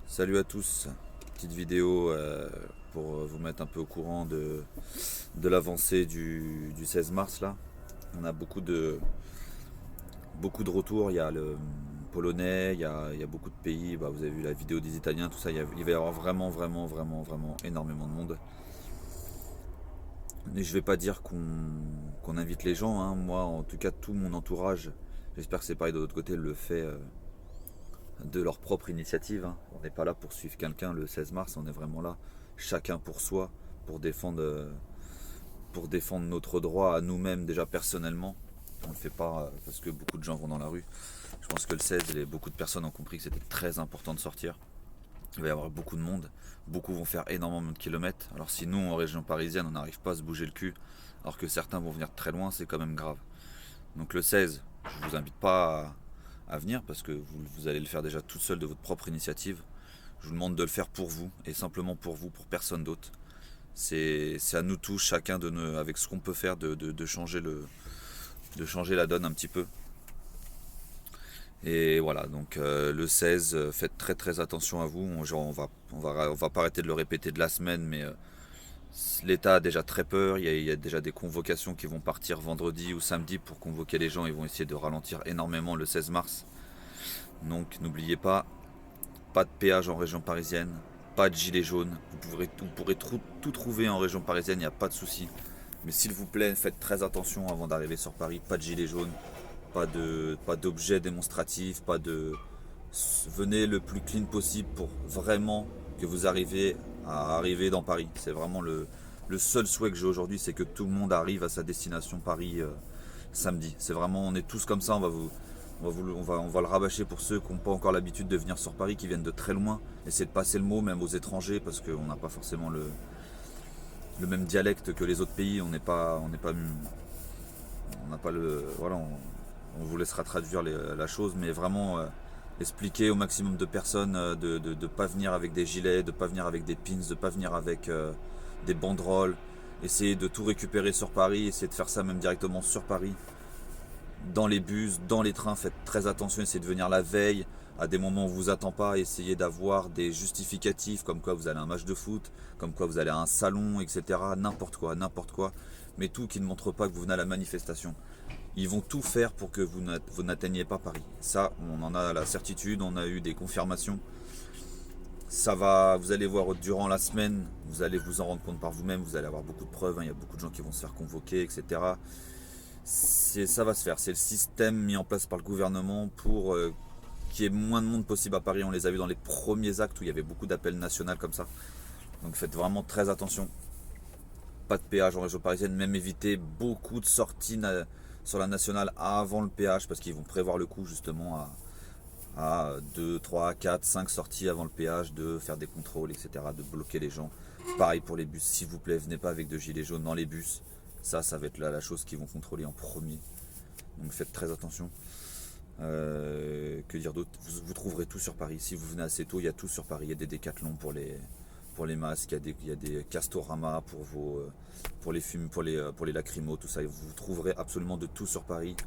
Salut à tous, petite vidéo pour vous mettre un peu au courant de l'avancée du 16 mars là. On a beaucoup de retours, il y a le polonais, il y a beaucoup de pays, bah, vous avez vu la vidéo des Italiens, tout ça, il va y avoir vraiment énormément de monde. Mais je vais pas dire qu'on invite les gens, hein. Moi en tout cas tout mon entourage, j'espère que c'est pareil de l'autre côté, le fait de leur propre initiative, hein. On n'est pas là pour suivre quelqu'un le 16 mars, on est vraiment là, chacun pour soi, pour défendre, pour défendre notre droit à nous-mêmes déjà personnellement. On ne le fait pas parce que beaucoup de gens vont dans la rue. Je pense que le 16, beaucoup de personnes ont compris que c'était très important de sortir. Il va y avoir beaucoup de monde, beaucoup vont faire énormément de kilomètres. Alors si nous, en région parisienne, on n'arrive pas à se bouger le cul, alors que certains vont venir de très loin, c'est quand même grave. Donc le 16, je ne vous invite pas à venir parce que vous allez le faire déjà tout seul de votre propre initiative. Je vous demande de le faire pour vous et simplement pour vous, pour personne d'autre. C'est à nous tous, chacun avec ce qu'on peut faire, de changer de changer la donne un petit peu. Et voilà, donc le 16, faites très attention à vous. On va pas arrêter de le répéter de la semaine, mais l'État a déjà très peur. Il y a déjà des convocations qui vont partir vendredi ou samedi pour convoquer les gens. Ils vont essayer de ralentir énormément le 16 mars. Donc n'oubliez pas de péage en région parisienne, pas de gilet jaune. Vous pourrez tout trouver en région parisienne, il n'y a pas de souci. Mais s'il vous plaît, faites très attention avant d'arriver sur Paris. Pas de gilet jaune, pas d'objets démonstratifs, pas de. Venez le plus clean possible pour vraiment que vous arriviez à arriver dans Paris. C'est vraiment le seul souhait que j'ai aujourd'hui, c'est que tout le monde arrive à sa destination Paris samedi. C'est vraiment, on est tous comme ça, on va le rabâcher pour ceux qui n'ont pas encore l'habitude de venir sur Paris, qui viennent de très loin. Essayez de passer le mot même aux étrangers parce qu'on n'a pas forcément le même dialecte que les autres pays. On n'a pas le, voilà, on vous laissera traduire la chose, mais vraiment expliquer au maximum de personnes de ne pas venir avec des gilets, de ne pas venir avec des pins, de ne pas venir avec des banderoles. Essayez de tout récupérer sur Paris, essayez de faire ça même directement sur Paris. Dans les bus, dans les trains, faites très attention, essayez de venir la veille, à des moments où on vous attend pas, essayez d'avoir des justificatifs, comme quoi vous allez à un match de foot, comme quoi vous allez à un salon, etc. N'importe quoi, mais tout qui ne montre pas que vous venez à la manifestation. Ils vont tout faire pour que vous n'atteigniez pas Paris. Ça, on en a la certitude, on a eu des confirmations. Ça va, vous allez voir durant la semaine, vous allez vous en rendre compte par vous-même, vous allez avoir beaucoup de preuves, hein. Il y a beaucoup de gens qui vont se faire convoquer, etc. Ça va se faire, c'est le système mis en place par le gouvernement pour qu'il y ait moins de monde possible à Paris. On les a vus dans les premiers actes où il y avait beaucoup d'appels nationaux comme ça. Donc faites vraiment très attention. Pas de péage en région parisienne, même éviter beaucoup de sorties sur la nationale avant le péage parce qu'ils vont prévoir le coup justement à 2, 3, 4, 5 sorties avant le péage, de faire des contrôles, etc., de bloquer les gens. Pareil pour les bus, s'il vous plaît, venez pas avec de gilets jaunes dans les bus. Ça va être la chose qu'ils vont contrôler en premier. Donc faites très attention. Que dire d'autre, vous trouverez tout sur Paris. Si vous venez assez tôt, il y a tout sur Paris. Il y a des décathlons pour les masques, il y a des Castorama pour les fumes, pour les lacrymos, tout ça. Vous trouverez absolument de tout sur Paris.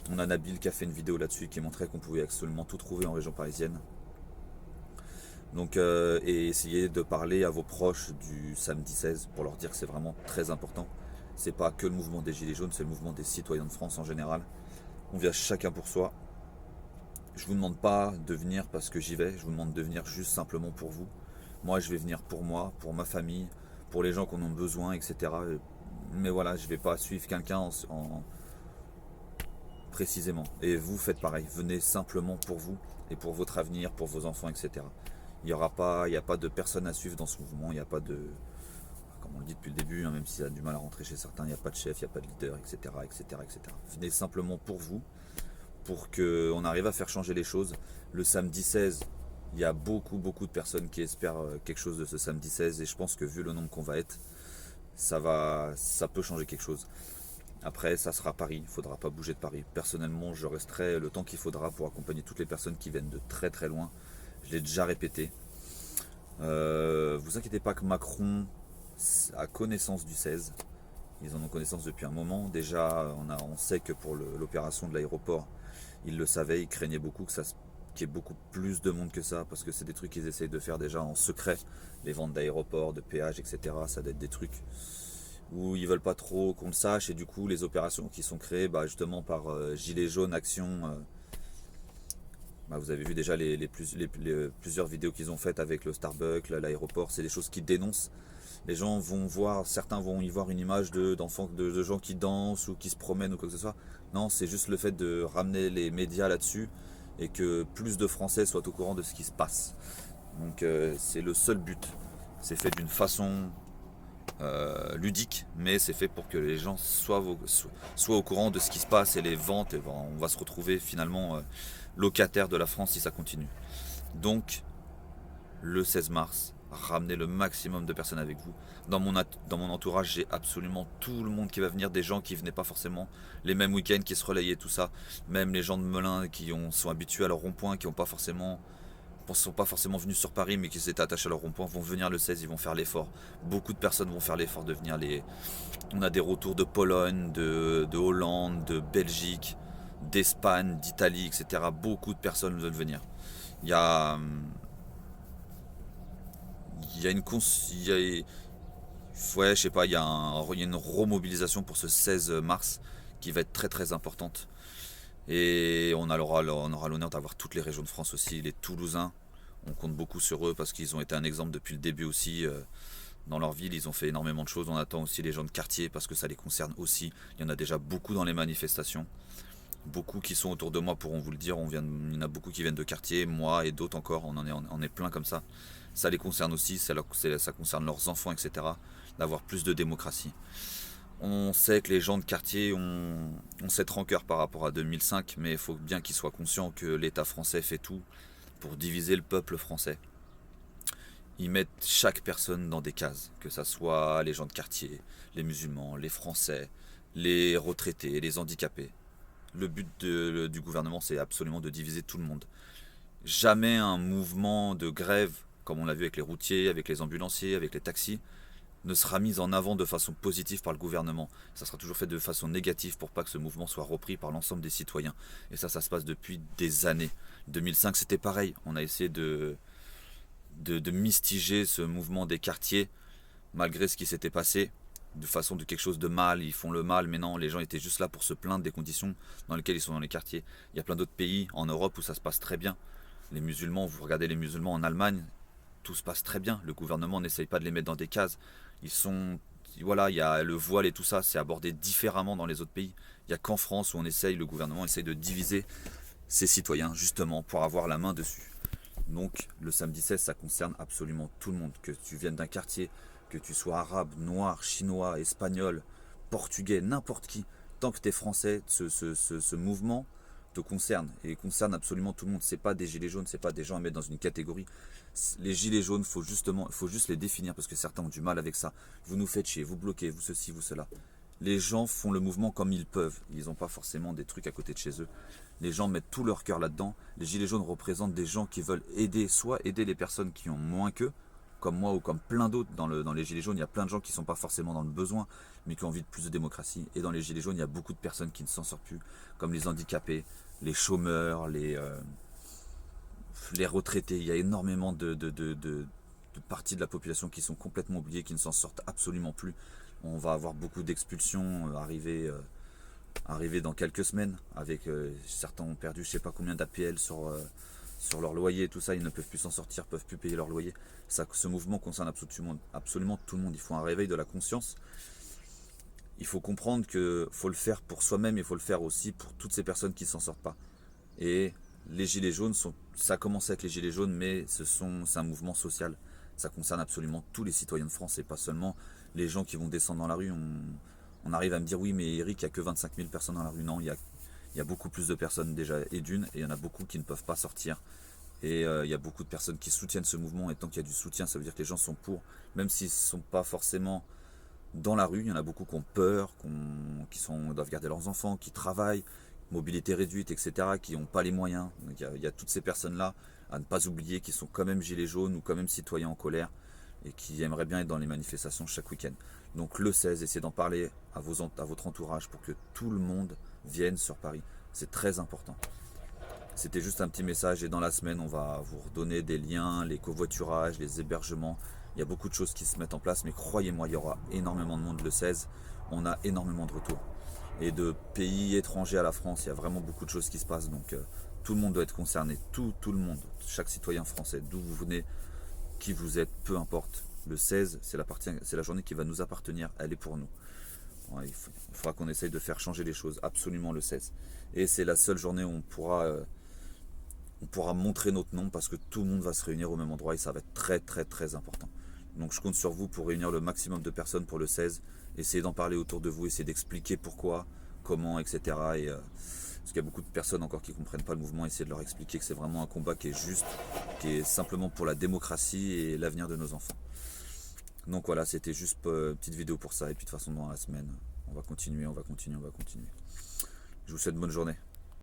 On a Nabil qui a fait une vidéo là-dessus qui montrait qu'on pouvait absolument tout trouver en région parisienne. Donc, et essayez de parler à vos proches du samedi 16 pour leur dire que c'est vraiment très important. C'est pas que le mouvement des Gilets jaunes, c'est le mouvement des citoyens de France en général. On vient chacun pour soi. Je vous demande pas de venir parce que j'y vais, je vous demande de venir juste simplement pour vous. Moi, je vais venir pour moi, pour ma famille, pour les gens qui en ont besoin, etc. Mais voilà, je vais pas suivre quelqu'un précisément. Et vous faites pareil, venez simplement pour vous et pour votre avenir, pour vos enfants, etc. Il n'y a pas de personne à suivre dans ce mouvement, il n'y a pas de, comme on le dit depuis le début, hein, même s'il y a du mal à rentrer chez certains, il n'y a pas de chef, il n'y a pas de leader, etc. Venez simplement pour vous, pour qu'on arrive à faire changer les choses. Le samedi 16, il y a beaucoup de personnes qui espèrent quelque chose de ce samedi 16 et je pense que vu le nombre qu'on va être, ça peut changer quelque chose. Après, ça sera Paris, il ne faudra pas bouger de Paris. Personnellement, je resterai le temps qu'il faudra pour accompagner toutes les personnes qui viennent de très loin. Je l'ai déjà répété. Vous inquiétez pas que Macron a connaissance du 16. Ils en ont connaissance depuis un moment. Déjà, on sait que pour l'opération de l'aéroport, il le savait, il craignait beaucoup que qu'il y ait beaucoup plus de monde que ça, parce que c'est des trucs qu'ils essayent de faire déjà en secret, les ventes d'aéroports, de péages, etc. Ça doit être des trucs où ils veulent pas trop qu'on le sache, et du coup les opérations qui sont créées justement par Gilets jaunes Action, vous avez vu déjà plusieurs vidéos qu'ils ont faites avec le Starbucks, l'aéroport, c'est des choses qui dénoncent. Les gens vont voir, certains vont y voir une image d'enfants, de gens qui dansent ou qui se promènent ou quoi que ce soit. Non, c'est juste le fait de ramener les médias là-dessus et que plus de Français soient au courant de ce qui se passe. Donc c'est le seul but. C'est fait d'une façon ludique, mais c'est fait pour que les gens soient au courant de ce qui se passe et les ventes. Et on va se retrouver finalement locataire de la France si ça continue. Donc le 16 mars, ramenez le maximum de personnes avec vous. Dans mon entourage, j'ai absolument tout le monde qui va venir, des gens qui venaient pas forcément les mêmes week-ends, qui se relayaient, tout ça. Même les gens de Melun qui sont habitués à leur rond-point, qui sont pas forcément venus sur Paris, mais qui s'étaient attachés à leur rond-point, vont venir le 16, ils vont faire l'effort. Beaucoup de personnes vont faire l'effort de venir. On a des retours de Pologne, de Hollande, de Belgique, d'Espagne, d'Italie, etc. Beaucoup de personnes veulent venir. Il y a il y a une ouais, je sais pas, il y a une remobilisation pour ce 16 mars qui va être très très importante. Et on aura l'honneur d'avoir toutes les régions de France aussi, les Toulousains. On compte beaucoup sur eux parce qu'ils ont été un exemple depuis le début aussi. Dans leur ville, ils ont fait énormément de choses. On attend aussi les gens de quartier parce que ça les concerne aussi. Il y en a déjà beaucoup dans les manifestations. Beaucoup qui sont autour de moi pourront vous le dire. Il y en a beaucoup qui viennent de quartier, moi et d'autres encore. On est plein comme ça. Ça les concerne aussi, ça concerne leurs enfants, etc. D'avoir plus de démocratie. On sait que les gens de quartier ont cette rancœur par rapport à 2005, mais il faut bien qu'ils soient conscients que l'État français fait tout pour diviser le peuple français. Ils mettent chaque personne dans des cases, que ce soit les gens de quartier, les musulmans, les Français, les retraités, les handicapés. Le but du gouvernement, c'est absolument de diviser tout le monde. Jamais un mouvement de grève, comme on l'a vu avec les routiers, avec les ambulanciers, avec les taxis, ne sera mis en avant de façon positive par le gouvernement. Ça sera toujours fait de façon négative pour pas que ce mouvement soit repris par l'ensemble des citoyens. Et ça se passe depuis des années. 2005, c'était pareil. On a essayé de mistiger ce mouvement des quartiers, malgré ce qui s'était passé, de façon de quelque chose de mal. Ils font le mal, mais non, les gens étaient juste là pour se plaindre des conditions dans lesquelles ils sont dans les quartiers. Il y a plein d'autres pays en Europe où ça se passe très bien. Les musulmans, vous regardez les musulmans en Allemagne, tout se passe très bien. Le gouvernement n'essaye pas de les mettre dans des cases. Voilà, il y a le voile et tout ça, c'est abordé différemment dans les autres pays. Il n'y a qu'en France où le gouvernement essaye de diviser ses citoyens, justement, pour avoir la main dessus. Donc, le samedi 16, ça concerne absolument tout le monde. Que tu viennes d'un quartier, que tu sois arabe, noir, chinois, espagnol, portugais, n'importe qui. Tant que tu es français, ce mouvement te concerne et concerne absolument tout le monde. C'est pas des gilets jaunes, c'est pas des gens à mettre dans une catégorie. Les gilets jaunes, faut juste les définir parce que certains ont du mal avec ça. Vous nous faites chier, vous bloquez, vous ceci, vous cela. Les gens font le mouvement comme ils peuvent. Ils n'ont pas forcément des trucs à côté de chez eux. Les gens mettent tout leur cœur là-dedans. Les gilets jaunes représentent des gens qui veulent soit aider les personnes qui ont moins qu'eux, comme moi ou comme plein d'autres. Dans les gilets jaunes, il y a plein de gens qui ne sont pas forcément dans le besoin, mais qui ont envie de plus de démocratie. Et dans les gilets jaunes, il y a beaucoup de personnes qui ne s'en sortent plus, comme les handicapés, les chômeurs, les retraités. Il y a énormément de parties de la population qui sont complètement oubliées, qui ne s'en sortent absolument plus. On va avoir beaucoup d'expulsions arriver dans quelques semaines. Certains ont perdu je sais pas combien d'APL sur leur loyer, tout ça, ils ne peuvent plus s'en sortir, peuvent plus payer leur loyer. Ce mouvement concerne absolument tout le monde. Il faut un réveil de la conscience. Il faut comprendre qu'il faut le faire pour soi-même, il faut le faire aussi pour toutes ces personnes qui ne s'en sortent pas. Et les gilets jaunes, ça a commencé avec les gilets jaunes, mais c'est un mouvement social. Ça concerne absolument tous les citoyens de France et pas seulement les gens qui vont descendre dans la rue. On arrive à me dire oui, mais Eric, il n'y a que 25 000 personnes dans la rue. Non, il y a beaucoup plus de personnes déjà et il y en a beaucoup qui ne peuvent pas sortir. Et il y a beaucoup de personnes qui soutiennent ce mouvement, et tant qu'il y a du soutien, ça veut dire que les gens sont pour, même s'ils ne sont pas forcément dans la rue. Il y en a beaucoup qui ont peur, doivent garder leurs enfants, qui travaillent, mobilité réduite, etc., qui n'ont pas les moyens. Donc, il y a toutes ces personnes-là à ne pas oublier, qui sont quand même gilets jaunes ou quand même citoyens en colère, et qui aimeraient bien être dans les manifestations chaque week-end. Donc le 16, essayez d'en parler à votre entourage pour que tout le monde vienne sur Paris. C'est très important. C'était juste un petit message et dans la semaine, on va vous redonner des liens, les covoiturages, les hébergements. Il y a beaucoup de choses qui se mettent en place, mais croyez-moi, il y aura énormément de monde le 16. On a énormément de retours. Et de pays étrangers à la France, il y a vraiment beaucoup de choses qui se passent. Donc tout le monde doit être concerné, tout le monde, chaque citoyen français, d'où vous venez, qui vous êtes, peu importe. Le 16, c'est la journée qui va nous appartenir, elle est pour nous. Ouais, il faudra qu'on essaye de faire changer les choses, absolument le 16. Et c'est la seule journée où on pourra montrer notre nom parce que tout le monde va se réunir au même endroit et ça va être très important. Donc je compte sur vous pour réunir le maximum de personnes pour le 16, essayer d'en parler autour de vous, essayer d'expliquer pourquoi, comment, etc. Parce qu'il y a beaucoup de personnes encore qui ne comprennent pas le mouvement, essayer de leur expliquer que c'est vraiment un combat qui est juste, qui est simplement pour la démocratie et l'avenir de nos enfants. Donc voilà, c'était juste une petite vidéo pour ça et puis de toute façon dans la semaine, on va continuer. Je vous souhaite une bonne journée.